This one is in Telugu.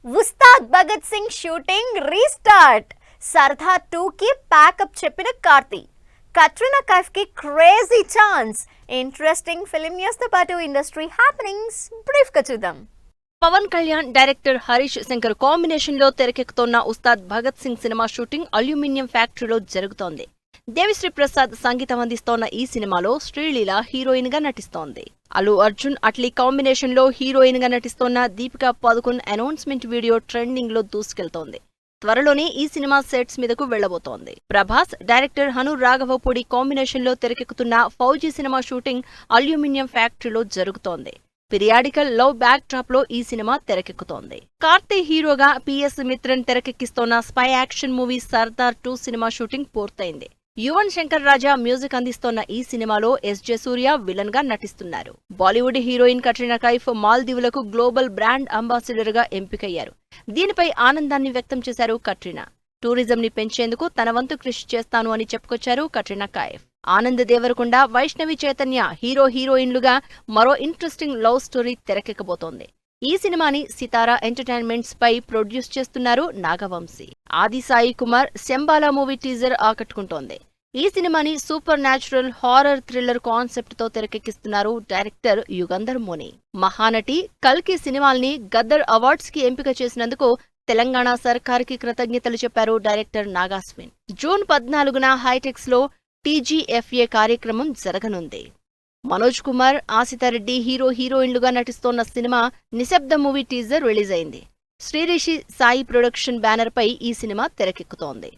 Ustaad Bhagat Singh shooting restart. సర్దార్ 2 కి ప్యాకప్ చెప్పిన కార్తీ. కట్రీనా కైఫ్ కి crazy chance. Interesting film news తో పాటు ఇండస్ట్రీ హ్యాపెనింగ్స్ బ్రీఫ్ గా చూద్దాం. పవన్ కళ్యాణ్, డైరెక్టర్ హరీష్ శంకర్ కాంబినేషన్ లో తెరకెక్కుతోన్న Ustaad Bhagat Singh cinema shooting aluminium ఫ్యాక్టరీలో జరుగుతోంది. దేవిశ్రీ ప్రసాద్ సంగీతం అందిస్తోన్న ఈ సినిమాలో శ్రీలీల హీరోయిన్ గా నటిస్తోంది. అల్లు అర్జున్, అట్లీ కాంబినేషన్ లో హీరోయిన్ గా నటిస్తోన్న Deepika Padukone announcement video trending లో దూసుకెళ్తోంది. త్వరలోనే ఈ సినిమా సెట్స్ మీదకు వెళ్లబోతోంది. ప్రభాస్, డైరెక్టర్ హను రాఘవపూడి కాంబినేషన్ లో తెరకెక్కుతున్న ఫౌజీ సినిమా షూటింగ్ అల్యూమినియం ఫ్యాక్టరీలో జరుగుతోంది. పిరియాడికల్ లవ్ బ్యాక్ డ్రాప్ లో ఈ సినిమా తెరకెక్కుతోంది. కార్తీ హీరోగా పిఎస్ మిత్రన్ తెరకెక్కిస్తోన్న spy action movie Sardar 2 cinema shooting పూర్తయింది. యువన్ శంకర్ రాజా మ్యూజిక్ అందిస్తోన్న ఈ సినిమాలో ఎస్జే సూర్య విలన్ గా నటిస్తున్నారు. బాలీవుడ్ హీరోయిన్ కట్రీనా కైఫ్ మాల్దీవులకు గ్లోబల్ బ్రాండ్ అంబాసిడర్ గా ఎంపికయ్యారు. దీనిపై ఆనందాన్ని వ్యక్తం చేశారు కట్రీనా. టూరిజం ని పెంచేందుకు తన వంతు కృషి చేస్తాను అని చెప్పుకొచ్చారు కట్రీనా కైఫ్. ఆనంద్ దేవరకొండ, వైష్ణవి చైతన్య హీరోయిన్లుగా మరో ఇంట్రెస్టింగ్ లవ్ స్టోరీ తెరకెక్కబోతోంది. ఈ సినిమాని సితారా ఎంటర్టైన్మెంట్స్ పై ప్రొడ్యూస్ చేస్తున్నారు నాగవంశీ. ఆది సాయి కుమార్ శంబాలా మూవీ టీజర్ ఆకట్టుకుంటోంది. ఈ సినిమాని super natural horror thriller concept తో తెరకెక్కిస్తున్నారు డైరెక్టర్ యుగంధర్ మోని. మహానటి, కల్కి సినిమాల్ని గద్దర్ అవార్డ్స్ కి ఎంపిక చేసినందుకు తెలంగాణ సర్కార్కి కృతజ్ఞతలు చెప్పారు డైరెక్టర్ నాగాస్విన్. జూన్ 14న హైటెక్స్ లో టీజీఎఫ్ఏ కార్యక్రమం జరగనుంది. మనోజ్ కుమార్, ఆసితారెడ్డి హీరోయిన్లుగా నటిస్తోన్న సినిమా నిశ్శబ్ద మూవీ టీజర్ రిలీజ్ అయింది. శ్రీరిషి సాయి ప్రొడక్షన్ బ్యానర్ పై ఈ సినిమా తెరకెక్కుతోంది.